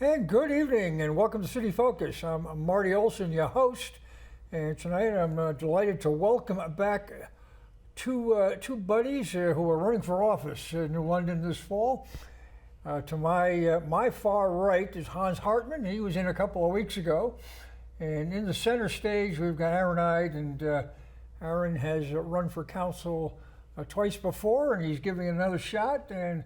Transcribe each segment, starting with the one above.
And good evening, and welcome to City Focus. I'm Marty Olsen, your host, and tonight I'm delighted to welcome back two buddies who are running for office in New London this fall. To my far right is Hans Hartman. He was in a couple of weeks ago, and in the center stage we've got Aaron Ide, and Aaron has run for council twice before, and he's giving it another shot. And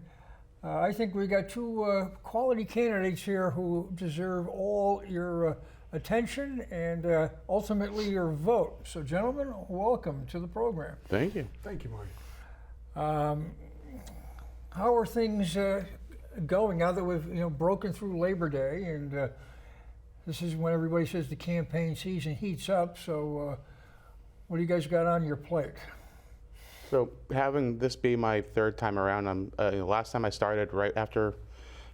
I think we got two quality candidates here who deserve all your attention and ultimately your vote. So, gentlemen, welcome to the program. Thank you. Thank you, Marty. How are things going now that we've broken through Labor Day, and this is when everybody says the campaign season heats up? So, what do you guys got on your plate? So having this be my third time around, last time I started right after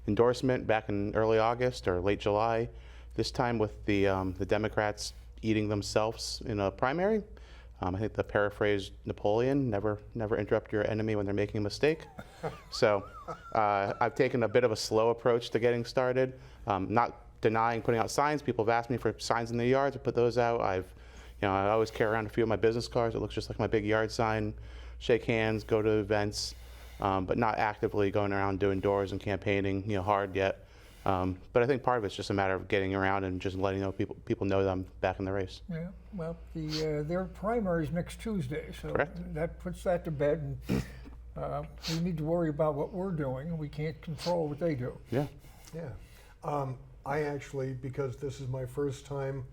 endorsement back in early August or late July. This time with the Democrats eating themselves in a primary. I think the paraphrase Napoleon, never interrupt your enemy when they're making a mistake. So I've taken a bit of a slow approach to getting started. Not denying putting out signs. People have asked me for signs in their yards. I put those out. I always carry around a few of my business cards. It looks just like my big yard sign. Shake hands, go to events, but not actively going around doing doors and campaigning, hard yet. But I think part of it's just a matter of getting around and just letting people know that I'm back in the race. Yeah, well, their primary's next Tuesday, so Correct. That puts that to bed. And we need to worry about what we're doing. We can't control what they do. Yeah. Yeah. I actually, because this is my first time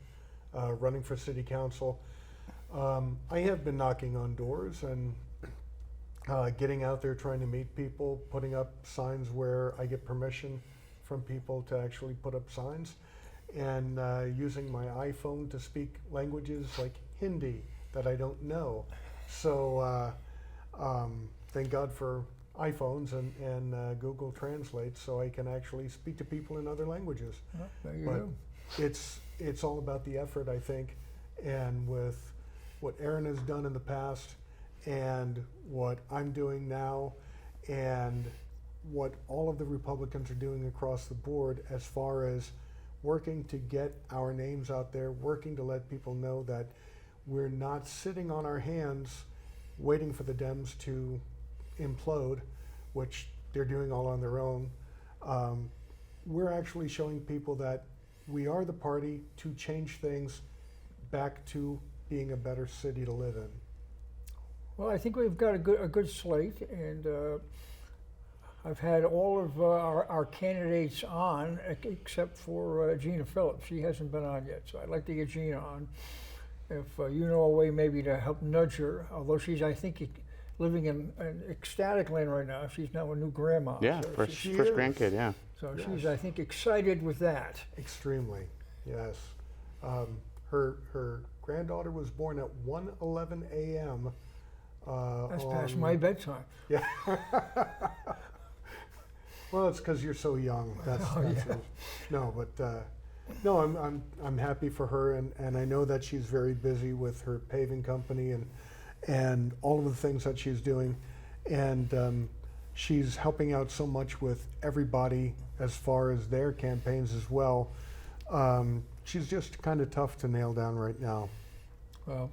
running for city council, I have been knocking on doors and getting out there, trying to meet people, putting up signs where I get permission from people to actually put up signs, and using my iPhone to speak languages like Hindi that I don't know. So thank God for iPhones and Google Translate, so I can actually speak to people in other languages. Well, there you go. It's all about the effort, I think, and with what Aaron has done in the past and what I'm doing now and what all of the Republicans are doing across the board as far as working to get our names out there, working to let people know that we're not sitting on our hands waiting for the Dems to implode, which they're doing all on their own. We're actually showing people that we are the party to change things back to being a better city to live in. Well, I think we've got a good slate, and I've had all of our candidates on except for Gina Phillips. She hasn't been on yet, so I'd like to get Gina on. If you know a way maybe to help nudge her, although she's, I think, living in ecstatic land right now. She's now a new grandma. Yeah, so first grandkid, yeah. So Yes. she's, I think, excited with that. Extremely, yes. Her granddaughter was born at 1:11 a.m. That's past my bedtime. Yeah. Well, it's because you're so young. That's it. No, but no, I'm happy for her, and I know that she's very busy with her paving company and all of the things that she's doing, and she's helping out so much with everybody as far as their campaigns as well. She's just kind of tough to nail down right now. Well,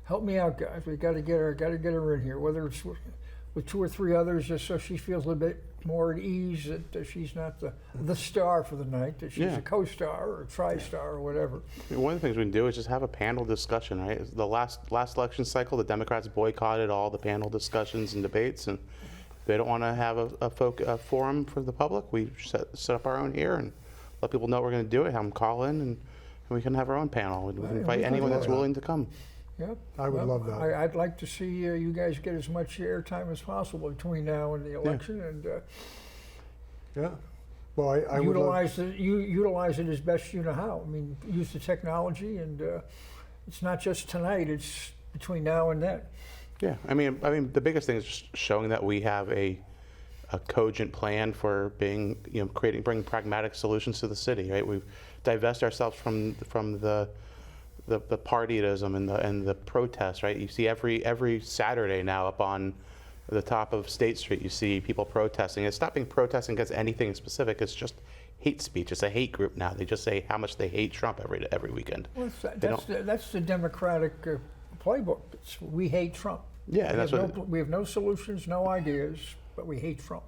help me out, guys. We got to get her in here, whether it's with two or three others, just so she feels a little bit more at ease that she's not the star for the night, that she's a co-star or a tri-star or whatever. One of the things we can do is just have a panel discussion, right? The last election cycle, the Democrats boycotted all the panel discussions and debates, and they don't want to have a forum for the public. We set up our own here and let people know we're going to do it, have them call in, and we can have our own panel. We can invite anyone that's willing to come. Yep. I would love that. I'd like to see you guys get as much airtime as possible between now and the election, and Yeah. Well, I would utilize it as best you know how. I mean, use the technology, and it's not just tonight; it's between now and then. Yeah, I mean, the biggest thing is just showing that we have a cogent plan for bringing pragmatic solutions to the city. Right, we've divested ourselves from the partyism and the protests. Right, you see every Saturday now up on the top of State Street, you see people protesting. It's not being protesting against anything specific. It's just hate speech. It's a hate group now. They just say how much they hate Trump every weekend. Well, They that's the Democratic playbook. We hate Trump. Yeah, that's what. We have no solutions, no ideas, but we hate Trump.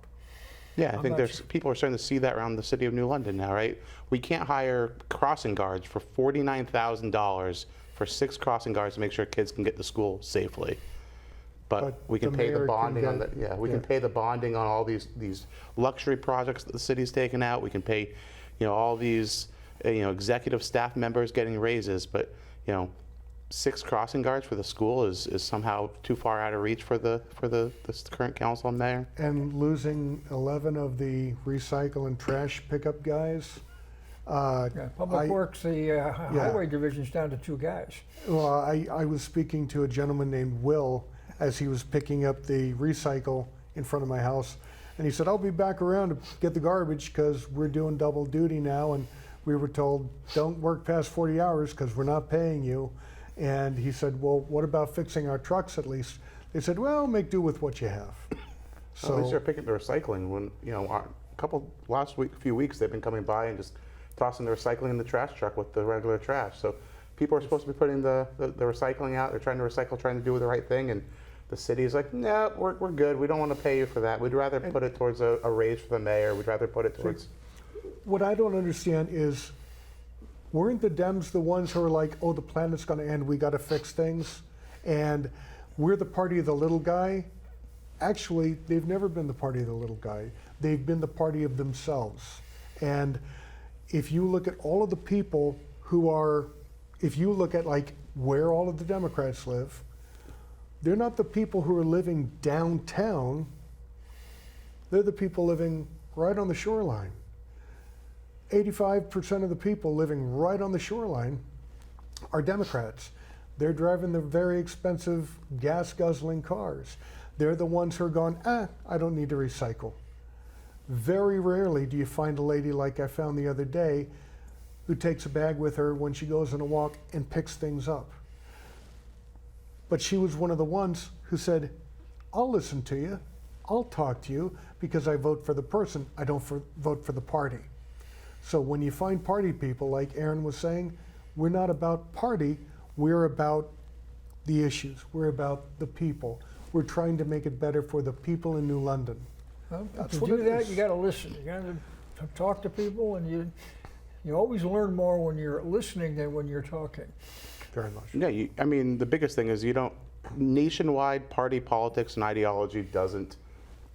Yeah, I think people are starting to see that around the city of New London now, right? We can't hire crossing guards for $49,000 for 6 crossing guards to make sure kids can get to school safely. But we can pay the bonding on the can pay the bonding on all these luxury projects that the city's taken out. We can pay, all these executive staff members getting raises, but 6 crossing guards for the school is somehow too far out of reach for the current council and mayor. And losing 11 of the recycle and trash pickup guys. Public Works, the highway division's down to 2 guys. Well, I was speaking to a gentleman named Will as he was picking up the recycle in front of my house, and he said, "I'll be back around to get the garbage because we're doing double duty now, and we were told don't work past 40 hours because we're not paying you." And he said, "Well, what about fixing our trucks at least?" They said, "Well, make do with what you have." So at least they're picking the recycling. When few weeks they've been coming by and just tossing the recycling in the trash truck with the regular trash. So people are supposed to be putting the recycling out. They're trying to recycle, trying to do the right thing, and the city's like, "No, we're good. We don't want to pay you for that. We'd rather put it towards a raise for the mayor. We'd rather put it towards." What I don't understand is, weren't the Dems the ones who are like, "Oh, the planet's going to end, we got to fix things," and we're the party of the little guy? Actually, they've never been the party of the little guy. They've been the party of themselves. And if you look at all of the people if you look at like where all of the Democrats live, they're not the people who are living downtown. They're the people living right on the shoreline. 85% of the people living right on the shoreline are Democrats. They're driving the very expensive gas-guzzling cars. They're the ones who are going, I don't need to recycle. Very rarely do you find a lady like I found the other day who takes a bag with her when she goes on a walk and picks things up. But she was one of the ones who said, "I'll listen to you, I'll talk to you, because I vote for the person, I don't vote for the party." So when you find party people, like Aaron was saying, we're not about party, we're about the issues, we're about the people. We're trying to make it better for the people in New London. Well, That's to what do it that, is. you got to listen. You got to talk to people, and you always learn more when you're listening than when you're talking. Very much. Yeah, I mean, the biggest thing is nationwide party politics and ideology doesn't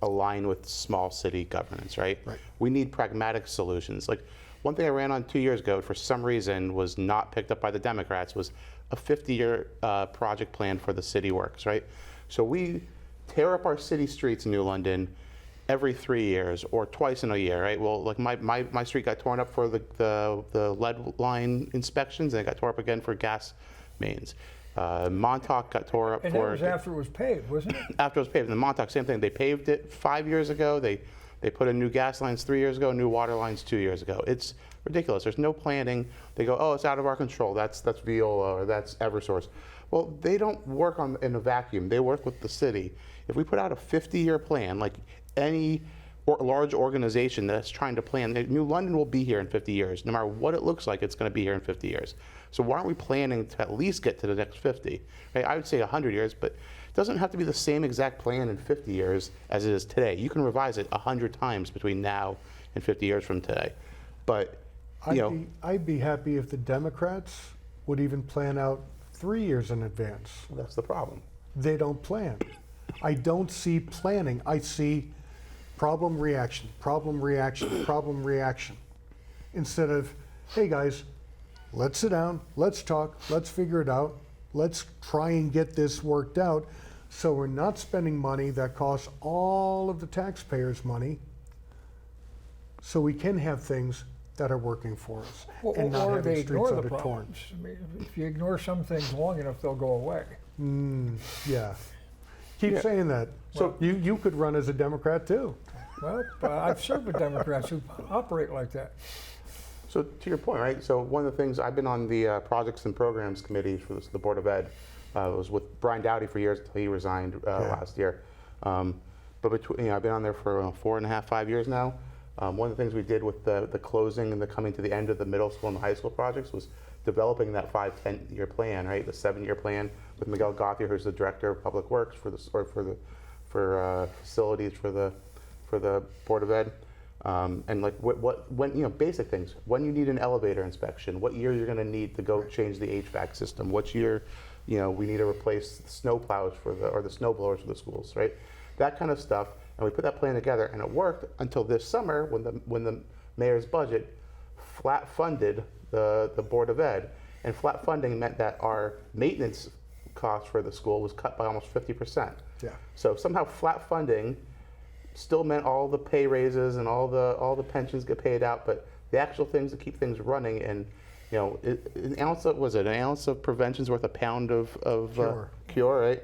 align with small city governance, right? Right. We need pragmatic solutions. Like, one thing I ran on 2 years ago, for some reason, was not picked up by the Democrats, was a 50-year project plan for the city works, right? So we tear up our city streets in New London every 3 years or twice in a year, right? Well, like my street got torn up for the lead line inspections, and it got torn up again for gas mains. Montauk got tore up And that was after it was paved, wasn't it? after it was paved. And Montauk, same thing. They paved it 5 years ago. They put in new gas lines 3 years ago, new water lines 2 years ago. It's ridiculous. There's no planning. They go, "Oh, it's out of our control. That's Viola or that's Eversource." Well, they don't work in a vacuum. They work with the city. If we put out a 50-year plan, like any large organization that's trying to plan, New London will be here in 50 years. No matter what it looks like, it's going to be here in 50 years. So why aren't we planning to at least get to the next 50? Right? I would say 100 years, but it doesn't have to be the same exact plan in 50 years as it is today. You can revise it 100 times between now and 50 years from today. But, I'd be happy if the Democrats would even plan out 3 years in advance. that's the problem. They don't plan. I don't see planning. I see problem, reaction, problem, reaction, problem, reaction. Instead of, "Hey guys, let's sit down, let's talk, let's figure it out, let's try and get this worked out so we're not spending money that costs all of the taxpayers' money, so we can have things that are working for us and not Or having they streets ignore the that are torn." problems. I mean, if you ignore some things long enough, they'll go away. Yeah. Keep saying that. So you could run as a Democrat too. Well, I've served with Democrats who operate like that. So to your point, right? So one of the things, I've been on the Projects and Programs Committee for the Board of Ed. I was with Brian Dowdy for years until he resigned last year. But I've been on there for 4.5, 5 years now. One of the things we did with the closing and the coming to the end of the middle school and the high school projects was developing that 5-10-year plan, right? The 7-year plan with Miguel Gauthier, who's the director of public works for facilities for the Board of Ed, and like when basic things. When you need an elevator inspection, what year you're going to need to go change the HVAC system, what year we need to replace the snow plows or the snow blowers for the schools, right? That kind of stuff. And we put that plan together, and it worked until this summer when the mayor's budget flat funded the Board of Ed. And flat funding meant that our maintenance cost for the school was cut by almost 50%. Yeah. So somehow flat funding still meant all the pay raises and all the pensions get paid out, but the actual things that keep things running, and an ounce of prevention's worth a pound of cure, right?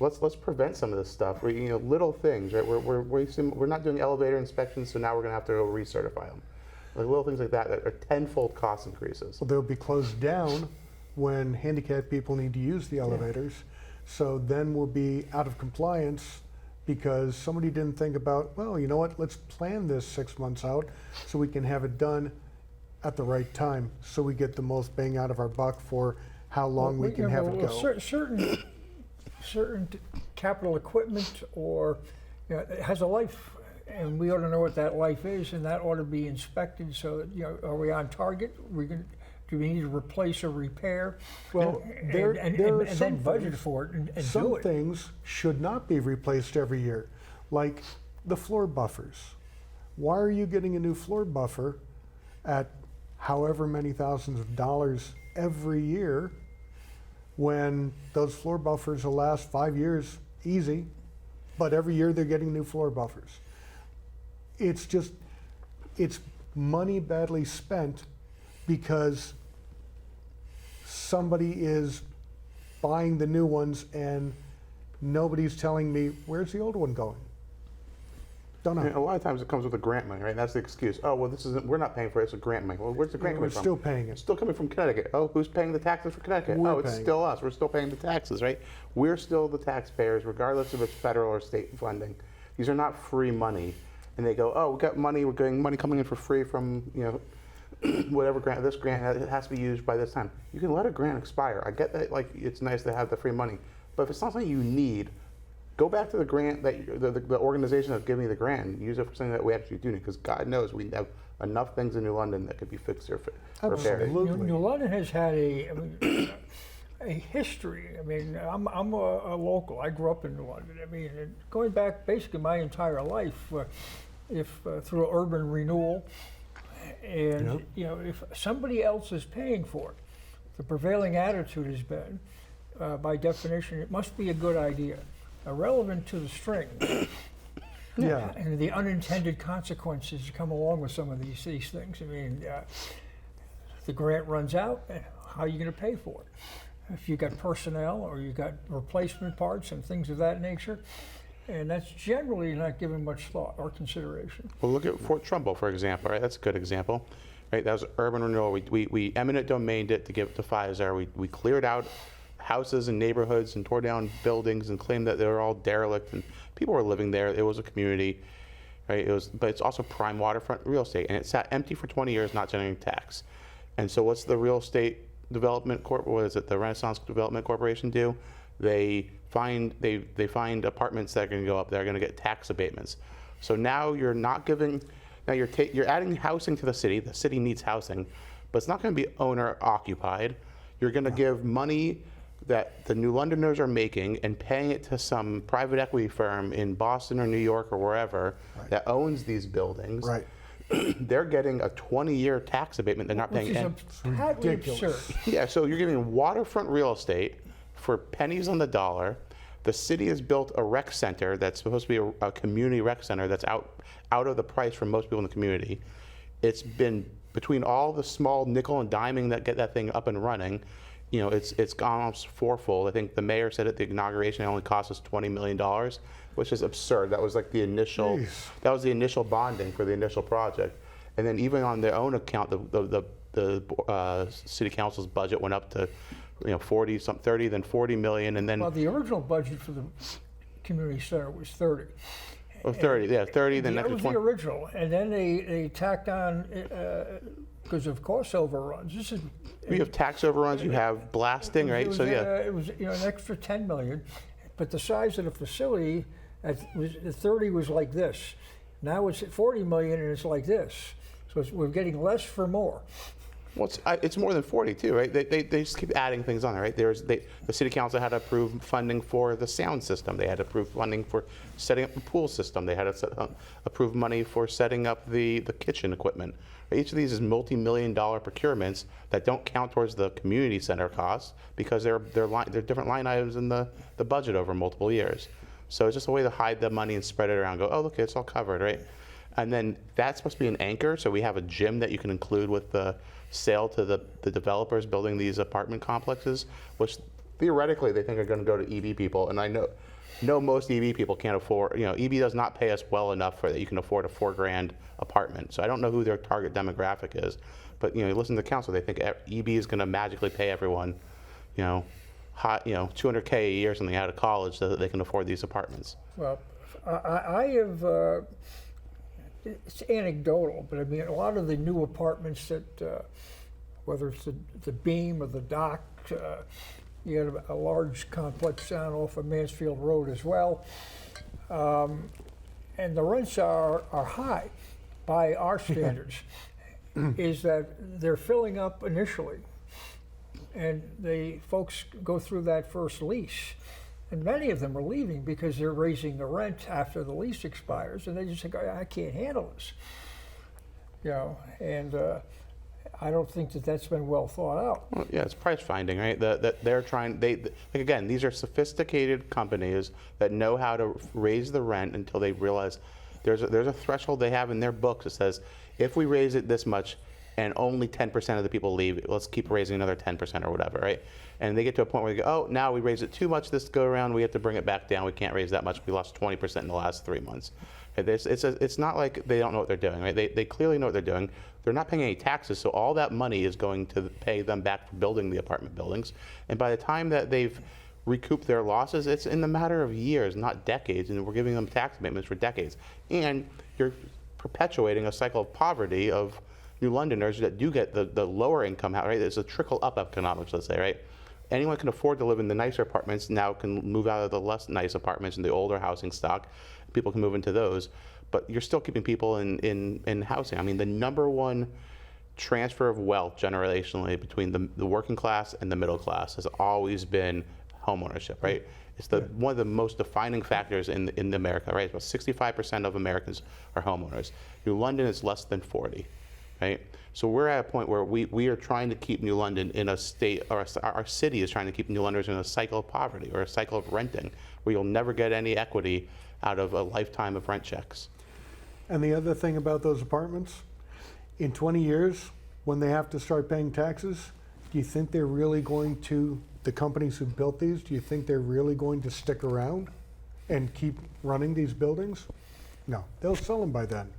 Let's prevent some of this stuff. Little things, right? We're not doing elevator inspections, so now we're going to have to go recertify them. Like little things like that are tenfold cost increases. Well, they'll be closed down when handicapped people need to use the elevators. So then we'll be out of compliance because somebody didn't think about, well, you know what, let's plan this 6 months out so we can have it done at the right time so we get the most bang out of our buck for how long we can have it go. Certain capital equipment it has a life, and we ought to know what that life is, and that ought to be inspected. So are we on target? Do we need to replace or repair? Well, and then then budget for it and do some it. things should not be replaced every year, like the floor buffers. Why are you getting a new floor buffer at however many thousands of dollars every year when those floor buffers will last 5 years easy, but every year they're getting new floor buffers? It's money badly spent because somebody is buying the new ones and nobody's telling me, where's the old one going? Don't know. A lot of times it comes with a grant money, right? That's the excuse. Oh, well, we're not paying for it, it's a grant money. Well, where's the grant coming from? We're still paying it. It's still coming from Connecticut. Oh, who's paying the taxes for Connecticut? It's still us. We're still paying the taxes, right? We're still the taxpayers, regardless if it's federal or state funding. These are not free money. And they go, oh, we got money, we're getting money coming in for free from, whatever grant, this grant, it has to be used by this time. You can let a grant expire. I get that, like, it's nice to have the free money. But if it's not something you need, go back to the grant that the organization that's giving you the grant and use it for something that we actually do need, because God knows we have enough things in New London that could be fixed or repaired. Absolutely. New London has had a history. I mean, I'm a local. I grew up in New London. I mean, going back basically my entire life, through urban renewal, and if somebody else is paying for it, the prevailing attitude has been, by definition, it must be a good idea. Irrelevant to the string. Yeah. And the unintended consequences come along with some of these things. I mean, the grant runs out, how are you going to pay for it? If you got personnel or you got replacement parts and things of that nature, and that's generally not given much thought or consideration. Well, look at Fort Trumbull, for example, right? That's a good example, right? That was urban renewal. We eminent domained it to give it to Pfizer. We cleared out houses and neighborhoods and tore down buildings and claimed that they were all derelict and people were living there. It was a community, right? But it's also prime waterfront real estate, and it sat empty for 20 years, not generating tax. And so, what's the real estate development the Renaissance Development Corporation do? They find apartments that are going to go up. They're going to get tax abatements. So now you're not giving. Now you're adding housing to the city. The city needs housing, but it's not going to be owner occupied. You're going to give money that the New Londoners are making and paying it to some private equity firm in Boston or New York or wherever that owns these buildings. Right. They're getting a 20-year tax abatement. They're not paying any. Ridiculous. Yeah, so you're giving waterfront real estate for pennies on the dollar. The city has built a rec center that's supposed to be a community rec center that's out of the price for most people in the community. It's been between all the small nickel and diming that get that thing up and running. It's gone almost fourfold. I think the mayor said at the inauguration it only cost us $20 million, which is absurd. That was like the initial. Jeez. That was the initial bonding for the initial project, and then even on their own account, the city council's budget went up to 30, then 40 million, and then. Well, the original budget for the community center was 30, Oh, 30, yeah, 30, then That after was the 20. original, and then they tacked on, because of cost overruns. This is You have tax overruns, you have blasting, right? So yeah, it was an extra 10 million, but the size of the facility, the 30 was like this. Now it's at 40 million and it's like this. So we're getting less for more. well, it's more than 40 too, right? They just keep adding things on, right? The city council had to approve funding for the sound system. They had to approve funding for setting up the pool system. They had to approve money for setting up the kitchen equipment. Each of these is multi-million-dollar procurements that don't count towards the community center costs because they're different line items in the budget over multiple years. So it's just a way to hide the money and spread it around. Go, oh, look, it's all covered, right? And then that's supposed to be an anchor. So we have a gym that you can include with the sale to the developers building these apartment complexes, which theoretically they think are going to go to EV people. And I know most EV people can't afford, EV does not pay us well enough for that you can afford a $4,000 apartment. So I don't know who their target demographic is, but you listen to the council, they think EV is going to magically pay everyone, $200K a year something out of college so that they can afford these apartments. Well, I have, it's anecdotal, but I mean, a lot of the new apartments that, whether it's the Beam or the Dock, you had a large complex down off of Mansfield Road as well. And the rents are high by our standards, is that they're filling up initially. And the folks go through that first lease. And many of them are leaving because they're raising the rent after the lease expires. And they just think, I can't handle this. And I don't think that's been well thought out. Well, yeah, it's price finding, right? That they're trying. Again, these are sophisticated companies that know how to raise the rent until they realize there's a threshold they have in their books that says if we raise it this much and only 10% of the people leave, let's keep raising another 10% or whatever, right? And they get to a point where they go, oh, now we raised it too much this go around. We have to bring it back down. We can't raise that much. We lost 20% in the last 3 months. It's not like they don't know what they're doing, right? They clearly know what they're doing. They're not paying any taxes, so all that money is going to pay them back for building the apartment buildings. And by the time that they've recouped their losses, it's in the matter of years, not decades, and we're giving them tax abatements for decades. And you're perpetuating a cycle of poverty of New Londoners that do get the lower income house, right? It's a trickle up economics, let's say, right? Anyone can afford to live in the nicer apartments now can move out of the less nice apartments in the older housing stock. People can move into those, but you're still keeping people in housing. I mean, the number one transfer of wealth generationally between the working class and the middle class has always been homeownership, right? It's one of the most defining factors in America, right? About 65% of Americans are homeowners. New London is less than 40, right? So we're at a point where we are trying to keep New London in a state, or our city is trying to keep New Londoners in a cycle of poverty or a cycle of renting, where you'll never get any equity out of a lifetime of rent checks. And the other thing about those apartments, in 20 years, when they have to start paying taxes, do you think they're really going to, the companies who built these, do you think they're really going to stick around and keep running these buildings? No, they'll sell them by then.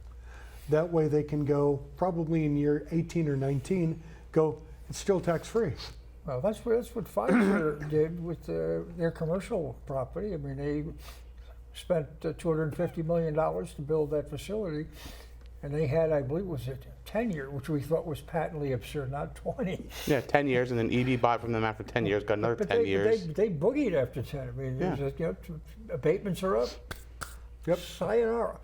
That way they can go, probably in year 18 or 19, go, it's still tax-free. Well, that's what Pfizer did with their commercial property. I mean, they spent $250 million to build that facility, and they had, I believe, was it 10 years, which we thought was patently absurd, not 20. Yeah, 10 years, and then ED bought from them after 10 years, got another 10 years. They boogied after 10. I mean, Yeah. Abatements are up. Yep. Sayonara.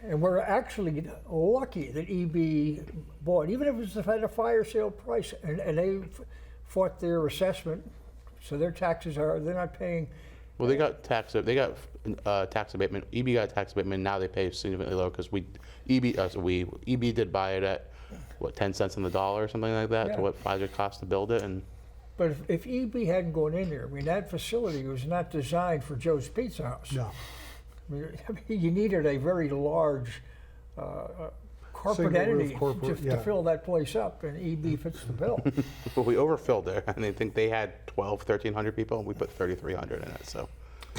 And we're actually lucky that EB bought, even if it was at a fire sale price, and they fought their assessment, so their taxes they're not paying. Well, they got tax abatement. EB got tax abatement. Now they pay significantly lower because EB did buy it at what 10 cents on the dollar or something like that to what Pfizer cost to build it. And but if EB hadn't gone in there, I mean, that facility was not designed for Joe's Pizza House. No. I mean, you needed a very large corporate entity to fill that place up, and EB fits the bill. But we overfilled there. I think they had 1,200, 1,300 people, and we put 3,300 in it. So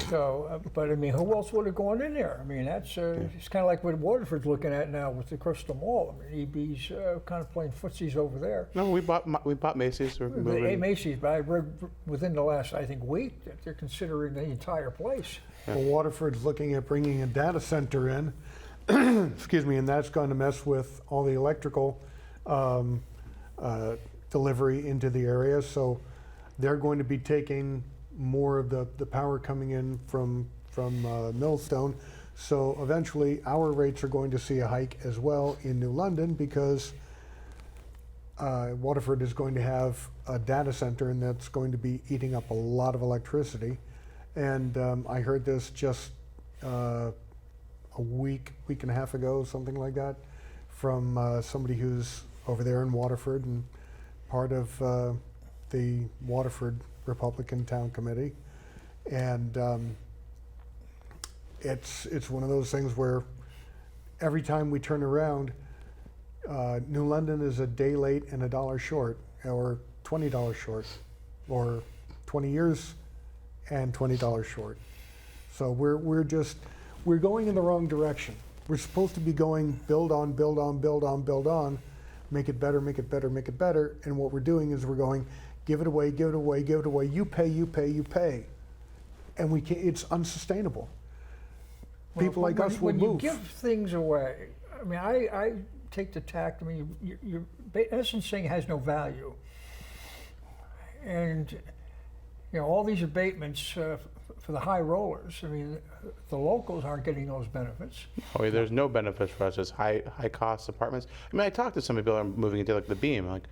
So, but I mean, who else would have gone in there? I mean, that's it's kind of like what Waterford's looking at now with the Crystal Mall. I mean, EB's kind of playing footsies over there. No, we bought Macy's. We're moving. Macy's, but I read within the last, I think, week that they're considering the entire place. Well, Waterford's looking at bringing a data center in, excuse me, and that's going to mess with all the electrical delivery into the area. So they're going to be taking more of the power coming in from Millstone. So eventually our rates are going to see a hike as well in New London because Waterford is going to have a data center and that's going to be eating up a lot of electricity. And I heard this just a week and a half ago, something like that, from somebody who's over there in Waterford and part of the Waterford Republican Town Committee. And it's one of those things where every time we turn around, New London is a day late and $1 short, or $20 short, or 20 years and $20 short. So we're going in the wrong direction. We're supposed to be going build on, build on, build on, build on, make it better, make it better, make it better. And what we're doing is we're going, give it away, give it away, give it away. You pay, you pay, you pay. And we can't, it's unsustainable. People like us will move. When you give things away, I mean, I take the tact, I mean, you're in essence saying it has no value. And, you know, all these abatements for the high rollers, I mean, the locals aren't getting those benefits. Oh, yeah, there's no benefits for us as high cost apartments. I mean, I talked to some people that are moving into like the Beam. Like,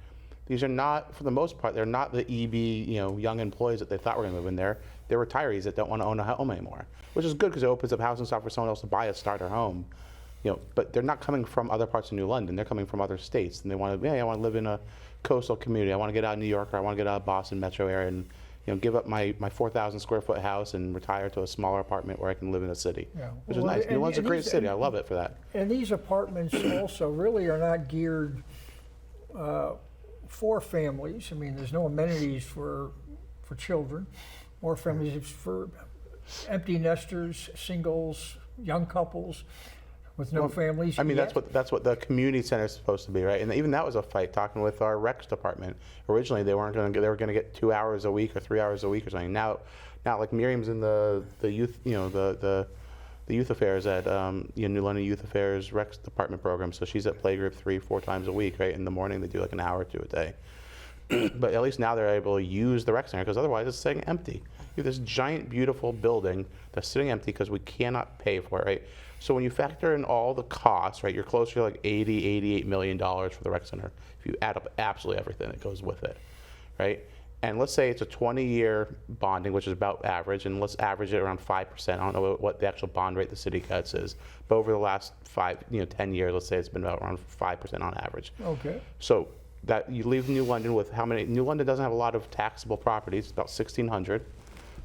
these are not, for the most part, they're not the EB, you know, young employees that they thought were going to move in there. They're retirees that don't want to own a home anymore, which is good because it opens up housing stock for someone else to buy a starter home. You know, but they're not coming from other parts of New London. They're coming from other states, and they want to, hey, I want to live in a coastal community. I want to get out of New York, or I want to get out of Boston metro area, and give up my 4,000 square foot house and retire to a smaller apartment where I can live in a city, which is nice. New London's a great city. I love it for that. And these apartments also really are not geared for families. I mean, there's no amenities for children or families. It's for empty nesters, singles, young couples with no families. I mean, that's what the community center is supposed to be, right? And even that was a fight. Talking with our Rex department, originally they were going to get 2 hours a week or 3 hours a week or something. Now like Miriam's in the youth, the youth affairs at New London Youth Affairs Rex department program. So she's at playgroup 3-4 times a week, right? In the morning they do like an hour or two a day. But at least now they're able to use the rec center because otherwise it's sitting empty. You have this giant, beautiful building that's sitting empty because we cannot pay for it, right? So when you factor in all the costs, right, you're closer to like $88 million for the rec center. If you add up absolutely everything that goes with it, right? And let's say it's a 20-year bonding, which is about average, and let's average it around 5%. I don't know what the actual bond rate the city gets is, but over the last 10 years, let's say it's been about around 5% on average. Okay. So that you leave New London with how many? New London doesn't have a lot of taxable properties, about 1,600.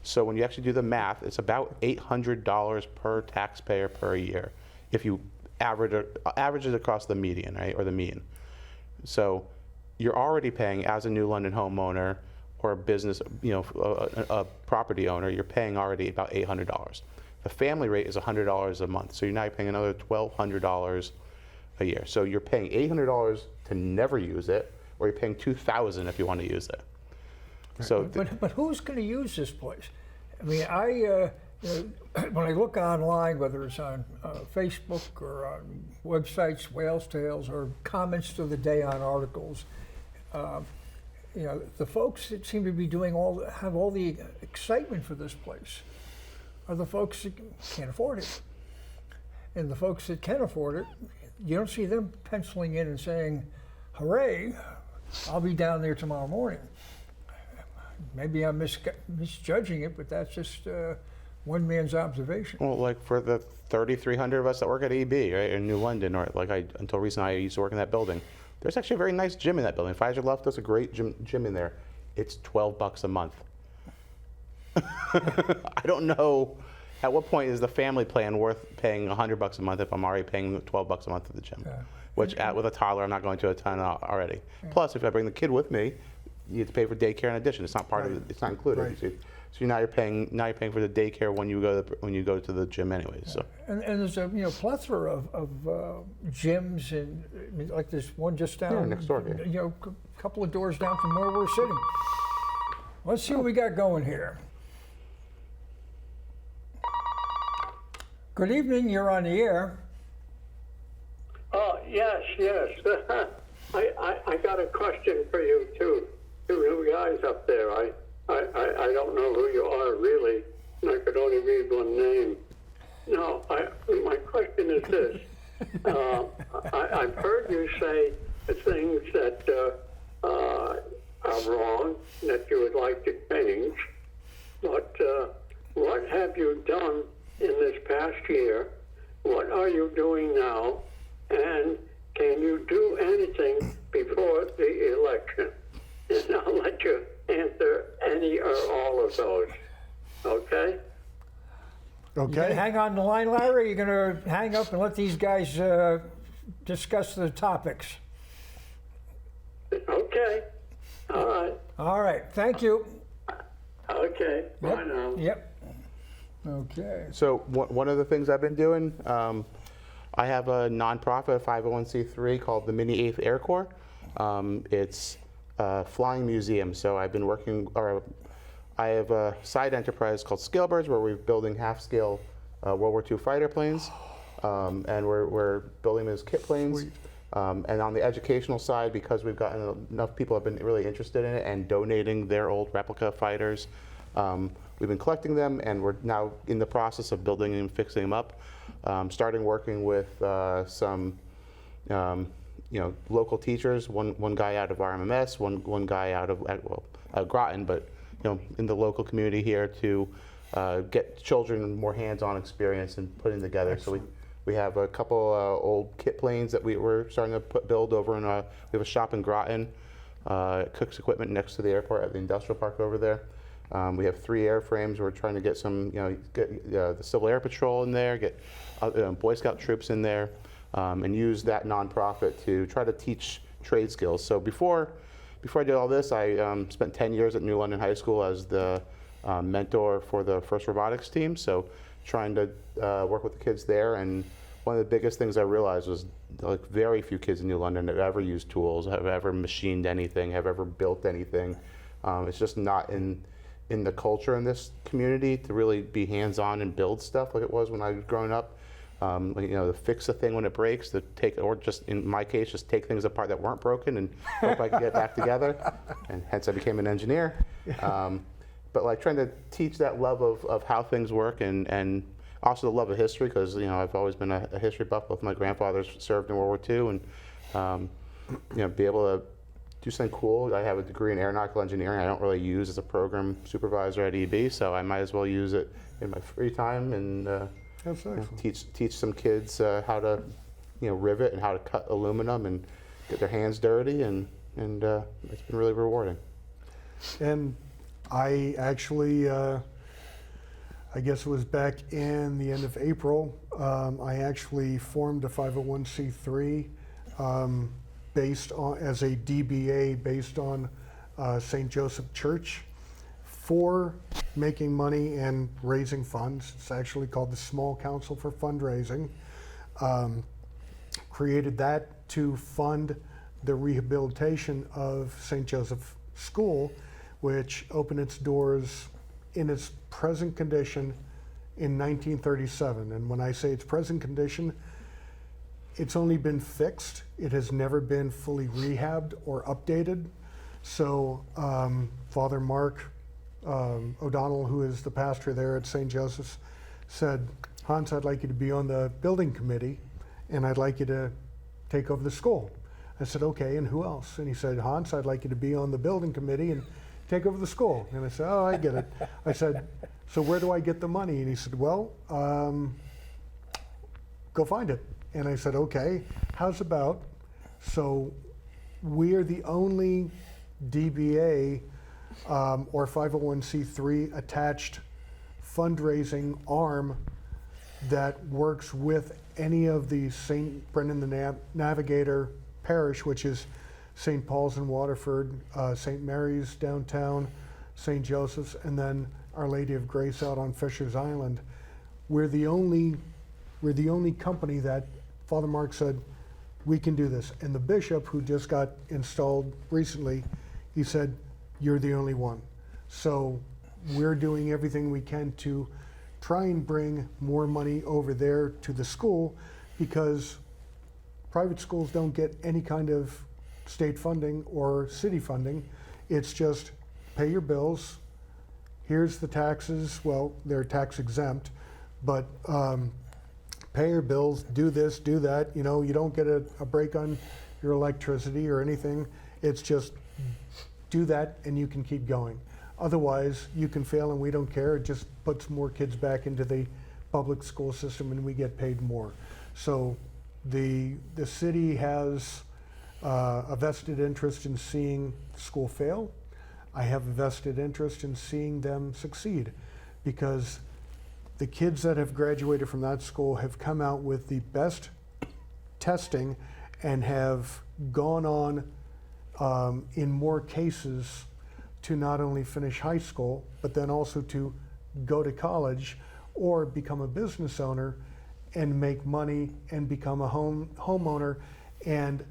So when you actually do the math, it's about $800 per taxpayer per year if you average it across the median, right, or the mean. So you're already paying as a New London homeowner or a business, a property owner, you're paying already about $800. The family rate is $100 a month, so you're now paying another $1,200 a year. So you're paying $800 to never use it, or you're paying $2,000 if you want to use it. So, but who's going to use this place? I mean, when I look online, whether it's on Facebook or on websites, Whales Tales, or comments to the day on articles, the folks that seem to be have all the excitement for this place are the folks that can't afford it. And the folks that can afford it, you don't see them penciling in and saying, hooray, I'll be down there tomorrow morning. Maybe I'm misjudging it, but that's just one man's observation. Well, like for the 3,300 of us that work at EB, right, in New London, or until recently I used to work in that building, there's actually a very nice gym in that building. Pfizer left us a great gym in there. It's $12 a month. I don't know at what point is the family plan worth paying $100 a month if I'm already paying $12 a month at the gym, which with a toddler I'm not going to a ton already. Plus, if I bring the kid with me, you have to pay for daycare in addition. It's not part of it. It's not included. Right. So you're paying for the daycare when you go to the gym anyway. So And there's a plethora of gyms, and I mean, like this one just down next door here. A couple of doors down from where we're sitting. Let's see what we got going here. Good evening. You're on the air. Oh, yes. I got a question for you, too. You guys up there. I don't know who you are, really, and I could only read one name. No, my question is this. I've heard you say things that are wrong, that you would like to change, but what have you done in this past year? What are you doing now? And can you do anything before the election? And I'll let you answer any or all of those. Okay? You gonna Okay. hang on the line, Larry? Or are you going to hang up and let these guys discuss the topics? Okay. All right. All right. Thank you. Okay. Bye now. Yep. Okay. So one of the things I've been doing, I have a nonprofit, a 501c3 called the Mini 8th Air Corps. It's a flying museum. So I've been I have a side enterprise called Scalebirds where we're building half-scale World War II fighter planes, and we're building them as kit planes. And on the educational side, because we've gotten enough people have been really interested in it and donating their old replica fighters, we've been collecting them, and we're now in the process of building and fixing them up. Starting working with some local teachers, one guy out of RMMS, one guy out of Groton, but in the local community here to get children more hands-on experience and putting together. Excellent. So we have a couple old kit planes that we're starting to build over in we have a shop in Groton, Cook's Equipment next to the airport at the industrial park over there. We have 3 airframes. We're trying to get some, get the Civil Air Patrol in there, get Boy Scout troops in there, and use that nonprofit to try to teach trade skills. So before I did all this, I spent 10 years at New London High School as the mentor for the first robotics team. So trying to work with the kids there. And one of the biggest things I realized was like very few kids in New London have ever used tools, have ever machined anything, have ever built anything. It's just not in the culture in this community to really be hands-on and build stuff like it was when I was growing up. To fix a thing when it breaks, or just in my case, just take things apart that weren't broken and hope I could get back together. And hence I became an engineer. But like trying to teach that love of how things work and also the love of history, because I've always been a history buff. Both my grandfathers served in World War II, and be able to do something cool. I have a degree in aeronautical engineering. I don't really use as a program supervisor at EB, so I might as well use it in my free time and That's excellent. teach some kids how to rivet and how to cut aluminum and get their hands dirty, and it's been really rewarding. And I actually, I guess it was back in the end of April, I actually formed a 501c3 based on, as a DBA based on St. Joseph Church for making money and raising funds. It's actually called the Small Council for Fundraising. Created that to fund the rehabilitation of St. Joseph School, which opened its doors in its present condition in 1937. And when I say its present condition, it's only been fixed. It has never been fully rehabbed or updated. So Father Mark O'Donnell, who is the pastor there at St. Joseph's, said, Hans, I'd like you to be on the building committee, and I'd like you to take over the school. I said, okay, and who else? And he said, Hans, I'd like you to be on the building committee and take over the school. And I said, oh, I get it. I said, so where do I get the money? And he said, well, go find it. And I said, okay, how's about, so we're the only DBA or 501c3 attached fundraising arm that works with any of the St. Brendan the Navigator parish, which is St. Paul's in Waterford, St. Mary's downtown, St. Joseph's, and then Our Lady of Grace out on Fisher's Island. We're the only company that Father Mark said, we can do this. And the bishop, who just got installed recently, he said, you're the only one. So we're doing everything we can to try and bring more money over there to the school, because private schools don't get any kind of state funding or city funding. It's just pay your bills, here's the taxes, well, they're tax exempt, but pay your bills, do this, do that. You know, you don't get a break on your electricity or anything. It's just do that and you can keep going. Otherwise, you can fail and we don't care. It just puts more kids back into the public school system and we get paid more. So the city has a vested interest in seeing the school fail. I have a vested interest in seeing them succeed, because the kids that have graduated from that school have come out with the best testing and have gone on in more cases to not only finish high school, but then also to go to college or become a business owner and make money and become a homeowner. And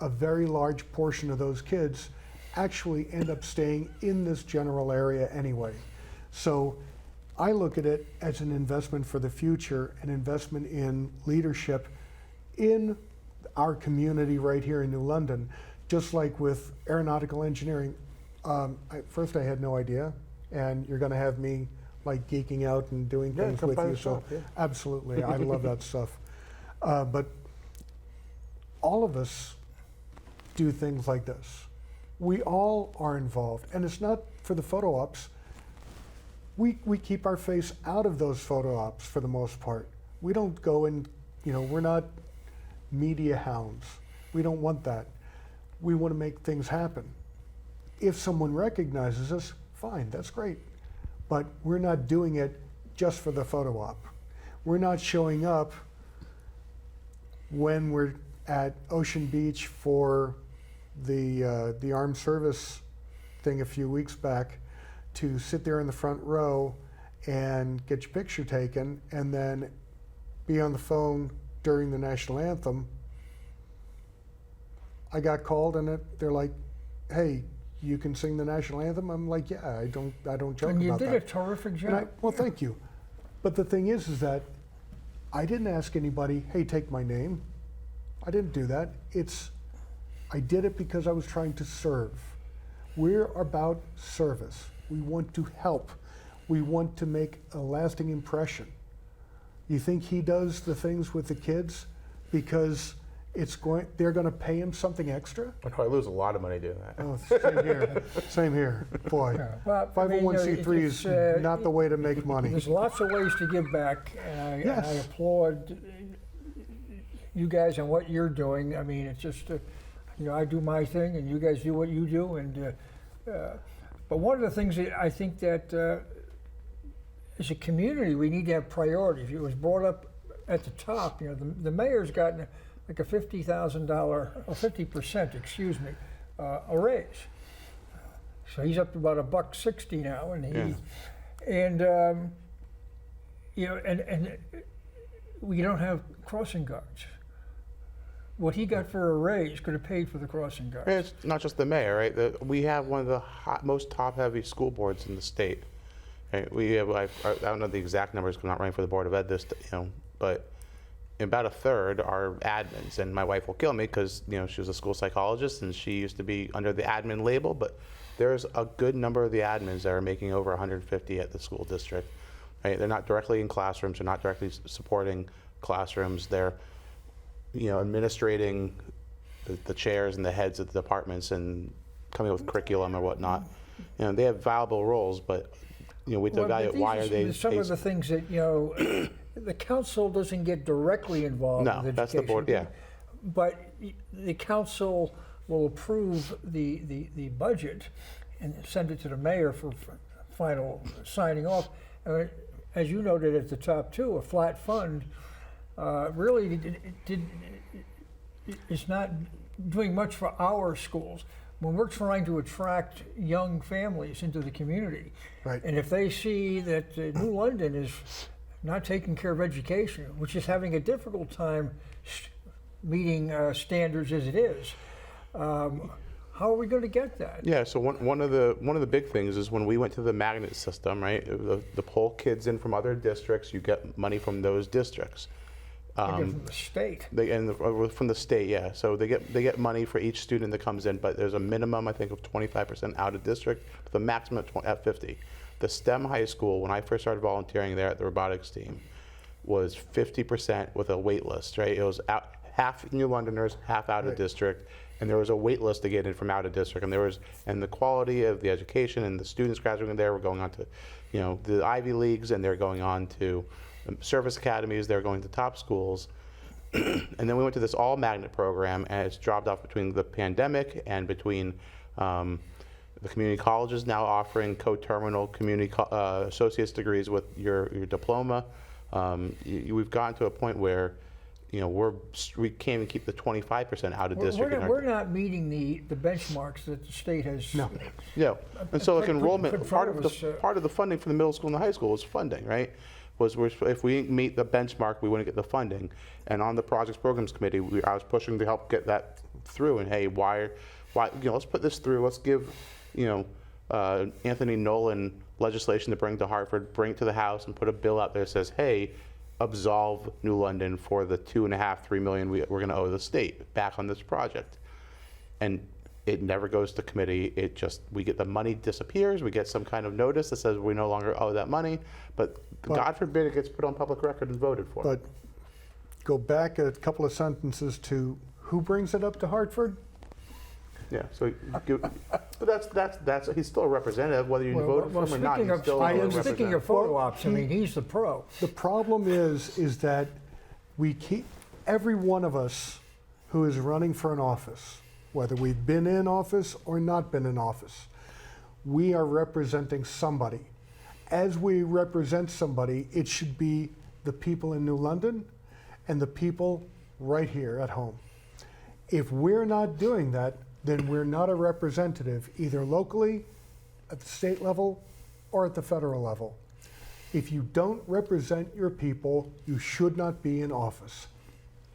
a very large portion of those kids actually end up staying in this general area anyway. So I look at it as an investment for the future, an investment in leadership in our community right here in New London. Just like with aeronautical engineering, first I had no idea, and you're going to have me like geeking out and doing things with you. So absolutely, I love that stuff. But all of us do things like this. We all are involved, and it's not for the photo ops. We keep our face out of those photo ops for the most part. We don't go and, we're not media hounds. We don't want that. We want to make things happen. If someone recognizes us, fine, that's great. But we're not doing it just for the photo op. We're not showing up when we're at Ocean Beach for the armed service thing a few weeks back, to sit there in the front row and get your picture taken and then be on the phone during the national anthem. I got called and they're like, hey, you can sing the national anthem? I'm like, yeah, I don't joke about that. And you did a terrific job. Well, thank you. But the thing is that I didn't ask anybody, hey, take my name. I didn't do that. I did it because I was trying to serve. We're about service. We want to help. We want to make a lasting impression. You think he does the things with the kids because they're going to pay him something extra? I'd probably lose a lot of money doing that. Oh, same here. Same here. Boy, Yeah. Well, 501c3 is not the way to make money. There's lots of ways to give back, and Yes. I applaud you guys and what you're doing. I mean, it's just, I do my thing, and you guys do what you do, and. But one of the things that I think that as a community we need to have priorities. It was brought up at the top. The mayor's gotten like a $50,000 or 50%, excuse me, a raise. So he's up to about $1.60 now, and we don't have crossing guards. What he got for a raise could have paid for the crossing guards. And it's not just the mayor, right? We have one of the most top-heavy school boards in the state. Right? We have, I don't know the exact numbers because I'm not running for the Board of Ed but about a third are admins. And my wife will kill me because, she was a school psychologist and she used to be under the admin label, but there's a good number of the admins that are making over $150 at the school district. Right? They're not directly in classrooms, they're not directly supporting classrooms. They're administrating the chairs and the heads of the departments and coming up with curriculum or whatnot. They have valuable roles, but we have to evaluate why are they. Some of the things that the council doesn't get directly involved with education. No, that's the board. Yeah, but the council will approve the budget and send it to the mayor for final signing off. As you noted at the top too, a flat fund. Really, it's not doing much for our schools. when we're trying to attract young families into the community. Right. And if they see that New London is not taking care of education, which is having a difficult time meeting standards as it is, how are we going to get that? Yeah, so one of the big things is when we went to the magnet system, right? The pull kids in from other districts, you get money from those districts. They get from the state. From the state, yeah. So they get money for each student that comes in, but there's a minimum, I think, of 25% out of district, with a maximum at 50. The STEM high school, when I first started volunteering there at the robotics team, was 50% with a wait list, right? It was half New Londoners, half out of district, and there was a wait list to get in from out of district, and the quality of the education and the students graduating there were going on to, the Ivy Leagues, and they're going on to service academies, they're going to top schools. And then we went to this all magnet program, and it's dropped off between the pandemic and between the community colleges now offering co-terminal community associate's degrees with your diploma. We've gotten to a point where we can't even keep the 25% out of district. We're not meeting the benchmarks that the state has. No. Yeah, and so like enrollment, put part front of of us, part of the funding for the middle school and the high school is funding, right? If we meet the benchmark, we wouldn't get the funding. And on the projects programs committee, I was pushing to help get that through. And hey, why? Let's put this through. Let's give, Anthony Nolan legislation to bring to Hartford, bring it to the House, and put a bill out there that says, hey, absolve New London for the $2.5–3 million we're going to owe the state back on this project. And it never goes to committee. We get the money disappears. We get some kind of notice that says we no longer owe that money, but God forbid it gets put on public record and voted for. But go back a couple of sentences to who brings it up to Hartford? Yeah, so, but that's he's still a representative, whether you voted for him or not. He's still a representative. Speaking of photo ops, I mean, he's the pro. The problem is that we keep, every one of us who is running for an office, whether we've been in office or not been in office, we are representing somebody. As we represent somebody, it should be the people in New London and the people right here at home. If we're not doing that, then we're not a representative, either locally, at the state level, or at the federal level. If you don't represent your people, you should not be in office.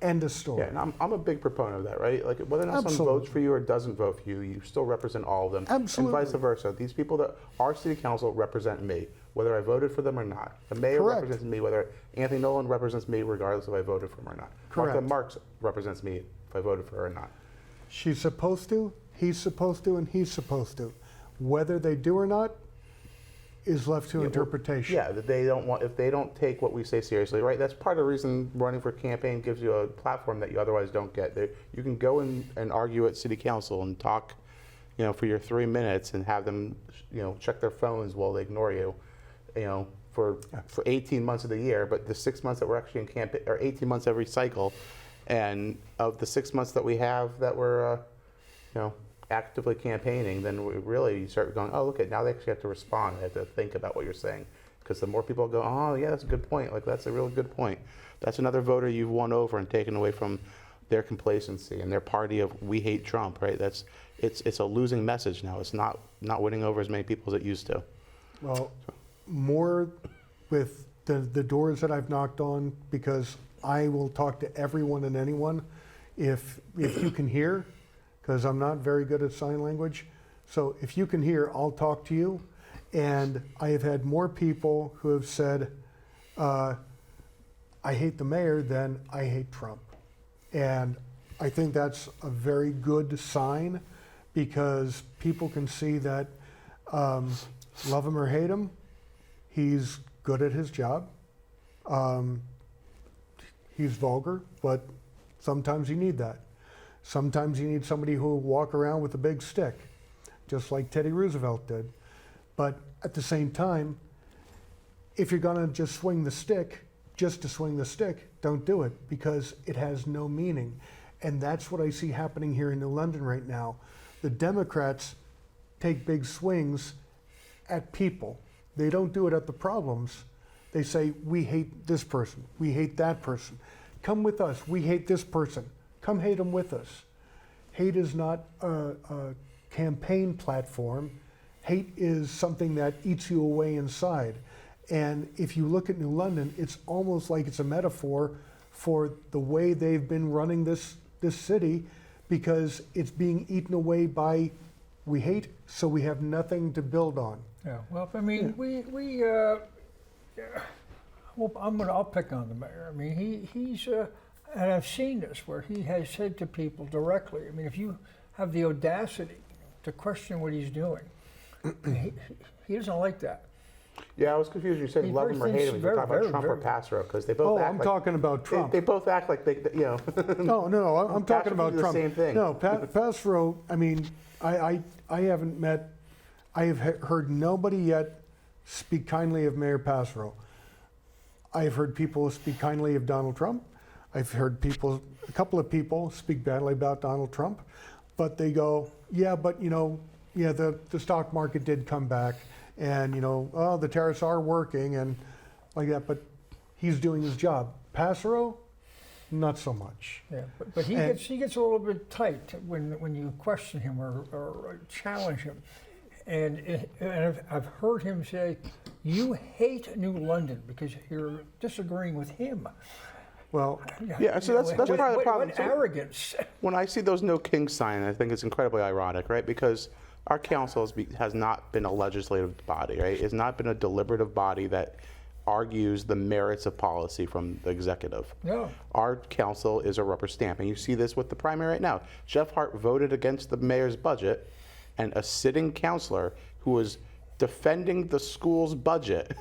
End of story. Yeah, and I'm a big proponent of that, right? Like whether or not Absolutely. someone votes for you or doesn't vote for you, you still represent all of them. Absolutely. And vice versa. These people that are city council represent me, whether I voted for them or not. The mayor Correct. represents me, whether Anthony Nolan represents me, regardless if I voted for him or not. Correct. Martha Marks represents me if I voted for her or not. She's supposed to, he's supposed to, and he's supposed to. Whether they do or not is left to interpretation. Yeah, that they don't want, if they don't take what we say seriously, right? That's part of the reason running for campaign gives you a platform that you otherwise don't get. You can go and argue at city council and talk, for your 3 minutes and have them, check their phones while they ignore you, for 18 months of the year. But the 6 months that we're actually in campaign, or 18 months every cycle, and of the 6 months that we have that we're, actively campaigning, then you start going, oh, look, now they actually have to respond. They have to think about what you're saying. Because the more people go, oh, yeah, that's a good point. Like, that's a really good point. That's another voter you've won over and taken away from their complacency and their party of we hate Trump, right? It's a losing message now. It's not winning over as many people as it used to. Well, more with the doors that I've knocked on, because I will talk to everyone and anyone if you can hear, because I'm not very good at sign language. So if you can hear, I'll talk to you. And I have had more people who have said, I hate the mayor than I hate Trump. And I think that's a very good sign, because people can see that, love him or hate him, he's good at his job. He's vulgar, but sometimes you need that. Sometimes you need somebody who will walk around with a big stick, just like Teddy Roosevelt did. But at the same time, if you're gonna just swing the stick, just to swing the stick, don't do it, because it has no meaning. And that's what I see happening here in New London right now. The Democrats take big swings at people. They don't do it at the problems. They say, we hate this person, we hate that person. Come with us, we hate this person. Come hate them with us. Hate is not a campaign platform. Hate is something that eats you away inside. And if you look at New London, it's almost like it's a metaphor for the way they've been running this city, because it's being eaten away by, we hate, so we have nothing to build on. Yeah, well, I mean, I'll pick on the mayor. I mean, he's, and I've seen this where he has said to people directly, I mean, if you have the audacity to question what he's doing, he doesn't like that. Yeah, I was confused. You said He love him or hate him. You're talking about Trump or Passero, because they both Oh, act I'm like... talking about Trump. They both act like they you know... No, I'm talking about the Trump. same thing. No, Passero, I mean, I haven't met, I have heard nobody yet speak kindly of Mayor Passero. I've heard people speak kindly of Donald Trump. I've heard a couple of people speak badly about Donald Trump, but they go, yeah, but the stock market did come back, and the tariffs are working and like that, but he's doing his job. Passero, not so much. Yeah, but he gets a little bit tight when you question him or challenge him, and I've heard him say, "You hate New London because you're disagreeing with him." Well, Yeah, so that's part of the problem. What So arrogance! when I see those no king sign, I think it's incredibly ironic, right? Because our council has not been a legislative body, right? It's not been a deliberative body that argues the merits of policy from the executive. No. Our council is a rubber stamp, and you see this with the primary right now. Jeff Hart voted against the mayor's budget, and a sitting councilor who was defending the school's budget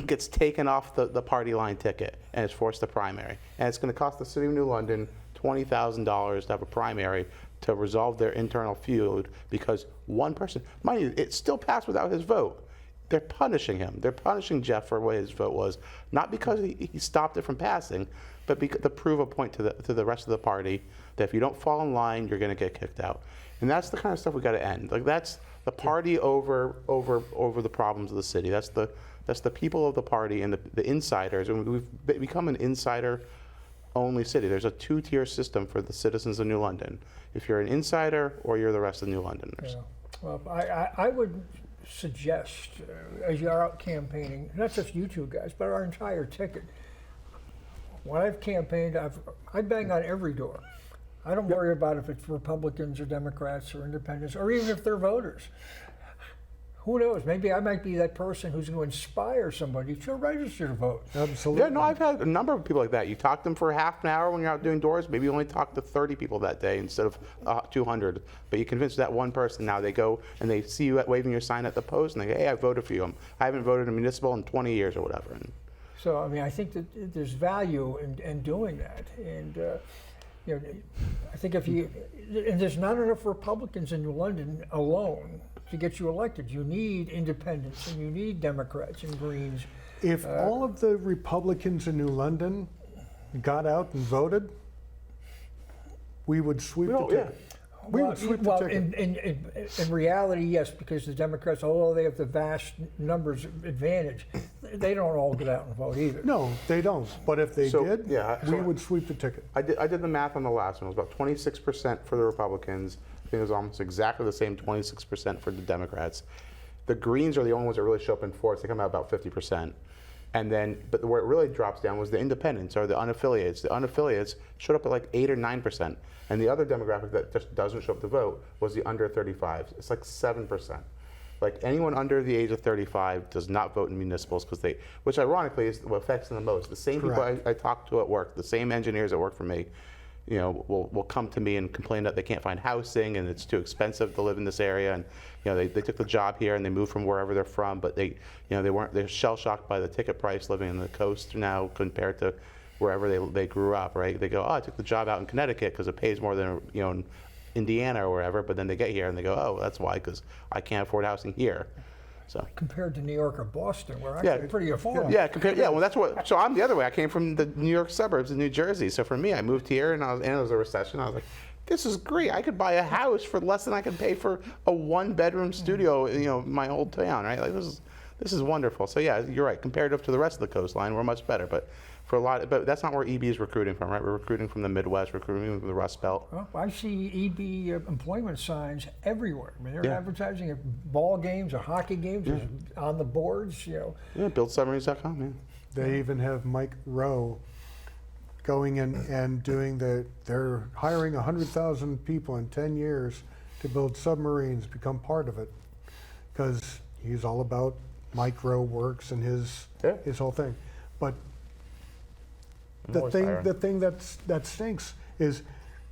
gets taken off the party line ticket and is forced to primary. And it's going to cost the city of New London $20,000 to have a primary to resolve their internal feud because one person, mind you, it still passed without his vote. They're punishing him. They're punishing Jeff for what his vote was, not because he stopped it from passing, but to prove a point to the rest of the party that if you don't fall in line, you're going to get kicked out. And that's the kind of stuff we got to end. Like that's the party over the problems of the city. That's the people of the party and the insiders. And we've become an insider-only city. There's a two-tier system for the citizens of New London. If you're an insider or you're the rest of New Londoners. Yeah. Well, I would suggest, as you're out campaigning, not just you two guys, but our entire ticket. When I've campaigned, I bang on every door. I don't worry about if it's Republicans or Democrats or independents, or even if they're voters. Who knows? Maybe I might be that person who's going to inspire somebody to register to vote. absolutely. Yeah, no, I've had a number of people like that. You talk to them for half an hour when you're out doing doors. Maybe you only talk to 30 people that day instead of 200. But you convince that one person. Now they go and they see you waving your sign at the post and they go, hey, I voted for you. I haven't voted in municipal in 20 years or whatever. And So, I mean, I think that there's value in doing that. And, I think and there's not enough Republicans in New London alone to get you elected. You need independents and you need Democrats and Greens. If all of the Republicans in New London got out and voted, we would sweep the ticket. We would sweep the ticket. In reality, yes, because the Democrats, although they have the vast numbers advantage, they don't all get out and vote either. No, they don't. But if they did, yeah, we would sweep the ticket. I did the math on the last one. It was about 26% for the Republicans. I think it was almost exactly the same 26% for the Democrats. The Greens are the only ones that really show up in force. They come out about 50%. And then, but where it really drops down was the independents or the unaffiliates. The unaffiliates showed up at like 8 or 9%. And the other demographic that just doesn't show up to vote was the under 35. It's like 7%. Like anyone under the age of 35 does not vote in municipals because which ironically is what affects them the most. The same people I talk to at work, the same engineers that work for me, will come to me and complain that they can't find housing and it's too expensive to live in this area. And they took the job here and they moved from wherever they're from, but they're shell shocked by the ticket price living in the coast now compared to wherever they grew up, right? They go, oh, I took the job out in Connecticut because it pays more than in Indiana or wherever, but then they get here and they go, oh, that's why, because I can't afford housing here. So compared to New York or Boston, we're actually pretty affordable. Well, that's what. So I'm the other way. I came from the New York suburbs in New Jersey. So for me, I moved here, and it was a recession. I was like, this is great. I could buy a house for less than I could pay for a one-bedroom studio, my old town, right? Like this this is wonderful. So yeah, you're right. Comparative to the rest of the coastline, we're much better. But but that's not where EB is recruiting from, right? We're recruiting from the Midwest, recruiting from the Rust Belt. Well, I see EB employment signs everywhere. I mean, they're Yeah. advertising at ball games or hockey games, there's on the boards, you know. Yeah, buildsubmarines.com, yeah. They even have Mike Rowe going in and doing they're hiring 100,000 people in 10 years to build submarines, become part of it. Because he's all about Mike Rowe works and his whole thing. But the thing that stinks is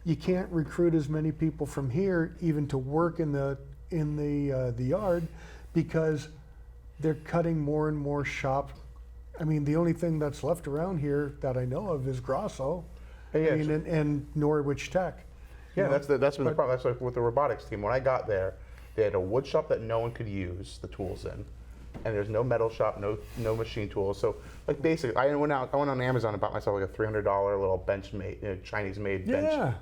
you can't recruit as many people from here even to work in the yard because they're cutting more and more shop. I mean, the only thing that's left around here that I know of is Grosso, and Norwich Tech. Yeah, that's been the problem. That's like with the robotics team. When I got there, they had a wood shop that no one could use the tools in, and there's no metal shop, no machine tools. So like basically, I went on Amazon and bought myself like a $300 little bench made, Chinese made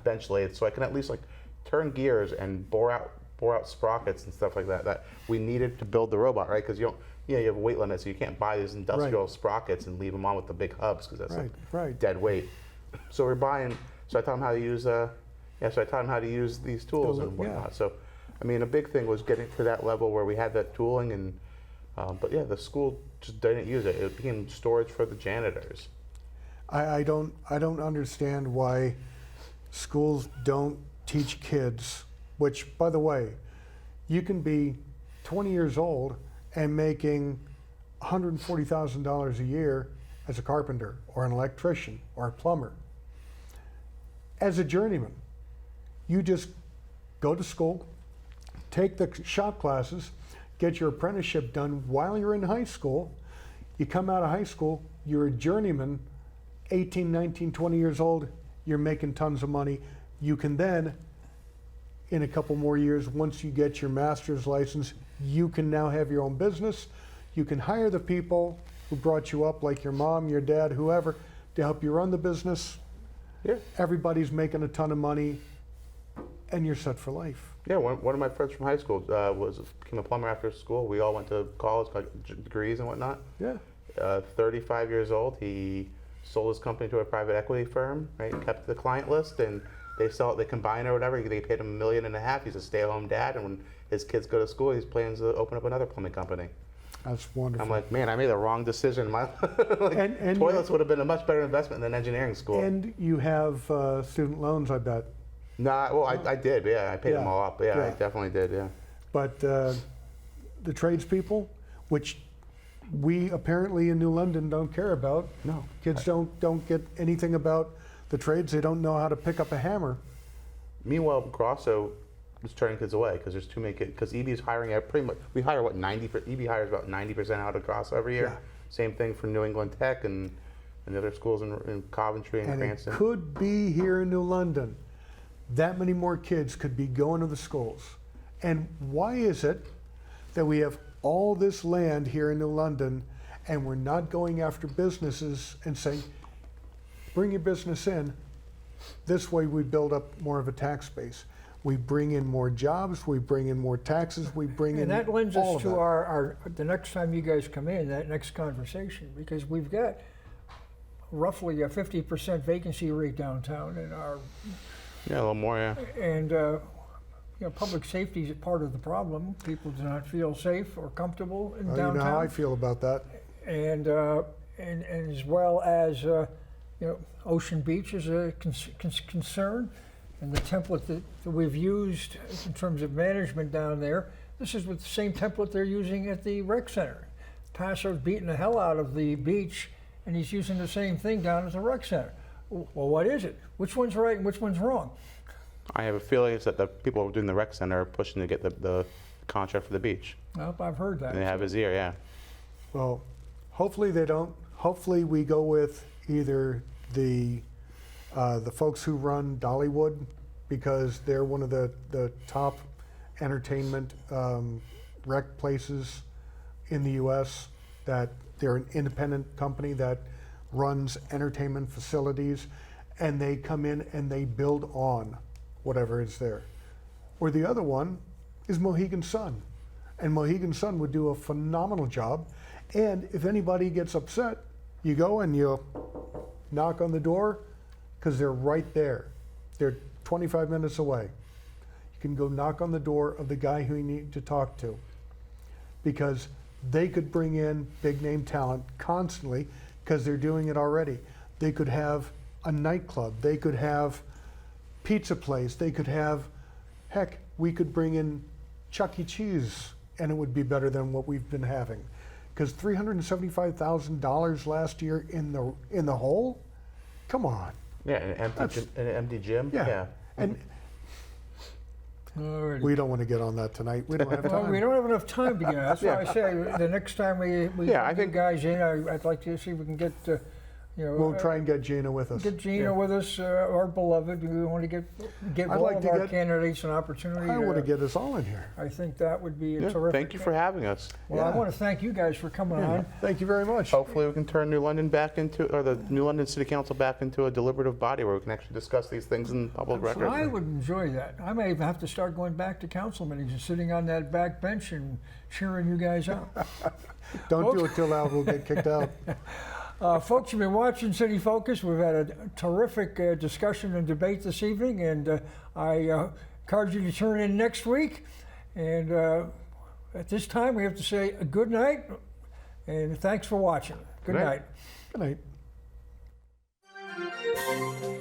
bench lathe, so I can at least like turn gears and bore out sprockets and stuff like that that we needed to build the robot, right? Because you have a weight limit, so you can't buy these industrial sprockets and leave them on with the big hubs because that's dead weight. So we're buying. So I taught him how to use. So I taught him how to use these tools and whatnot. So, I mean, a big thing was getting to that level where we had that tooling, and but yeah, the school just didn't use it. It became storage for the janitors. I don't understand why schools don't teach kids. Which, by the way, you can be 20 years old and making $140,000 a year as a carpenter or an electrician or a plumber. As a journeyman, you just go to school, take the shop classes, get your apprenticeship done while you're in high school. You come out of high school, you're a journeyman, 18, 19, 20 years old, you're making tons of money. You can then, in a couple more years, once you get your master's license, you can now have your own business. You can hire the people who brought you up, like your mom, your dad, whoever, to help you run the business. Yeah. Everybody's making a ton of money, and you're set for life. Yeah, one of my friends from high school became a plumber after school. We all went to college, got degrees and whatnot. Yeah. 35 years old, he sold his company to a private equity firm, right? Kept the client list, and they combine or whatever. They paid him $1.5 million. He's a stay-at-home dad, and when his kids go to school, he's planning to open up another plumbing company. That's wonderful. I'm like, man, I made the wrong decision. And toilets would have been a much better investment than engineering school. And you have student loans, I bet. I did. Yeah, I paid them all up. Yeah, I definitely did. Yeah. But the tradespeople, which we apparently in New London don't care about. No. Kids don't get anything about the trades. They don't know how to pick up a hammer. Meanwhile, Grosso is turning kids away because there's too many kids. Because EB is hiring at pretty much. We hire EB hires about 90% out of Grosso every year. Yeah. Same thing for New England Tech and the other schools in Coventry and Cranston. It could be here in New London. That many more kids could be going to the schools. And why is it that we have all this land here in New London and we're not going after businesses and saying, bring your business in? This way we build up more of a tax base. We bring in more jobs, we bring in more taxes, we bring in all of that. And that lends us to our the next time you guys come in, that next conversation, because we've got roughly a 50% vacancy rate downtown in our... Yeah, a little more, yeah. And public safety is part of the problem. People do not feel safe or comfortable in downtown. You know how I feel about that. And as well as Ocean Beach is a concern, and the template that we've used in terms of management down there. This is with the same template they're using at the rec center. Passo's beating the hell out of the beach, and he's using the same thing down at the rec center. Well, what is it? Which one's right and which one's wrong? I have a feeling it's that the people doing the rec center are pushing to get the contract for the beach. Well, I've heard that. And they have his ear, yeah. Well, hopefully they don't. Hopefully we go with either the folks who run Dollywood, because they're one of the top entertainment rec places in the U.S. That they're an independent company that runs entertainment facilities, and they come in and they build on whatever is there. Or the other one is Mohegan Sun, and Mohegan Sun would do a phenomenal job. And if anybody gets upset, you go and you knock on the door, because they're right there. They're 25 minutes away. You can go knock on the door of the guy who you need to talk to, because they could bring in big name talent constantly, because they're doing it already. They could have a nightclub, they could have pizza place, they could have, heck, we could bring in Chuck E. Cheese, and it would be better than what we've been having. Because $375,000 last year in the hole, come on. Yeah, an empty gym. Yeah. And Alrighty. we don't want to get on that tonight. We don't have Well, time. we don't have enough time to get on. That's why I say the next time we Yeah, I get think- guys in, I'd like to see if we can get, We'll try and get Gina with us. get Gina Yeah. with us, our beloved. We want to give I'd all like of to our get- candidates an opportunity. I want to get us all in here. I think that would be Yeah, terrific. thank you for having us. Well, I Yeah. want to thank you guys for coming on. Thank you very much. Hopefully we can turn New London back into, or the New London City Council back into a deliberative body where we can actually discuss these things in public record. I would enjoy that. I may even have to start going back to council meetings and sitting on that back bench and cheering you guys out. Don't do it too loud, we'll get kicked out. Folks, you've been watching City Focus. We've had a terrific discussion and debate this evening, and I encourage you to turn in next week. And at this time, we have to say a good night, and thanks for watching. Good Good night. night. Good night.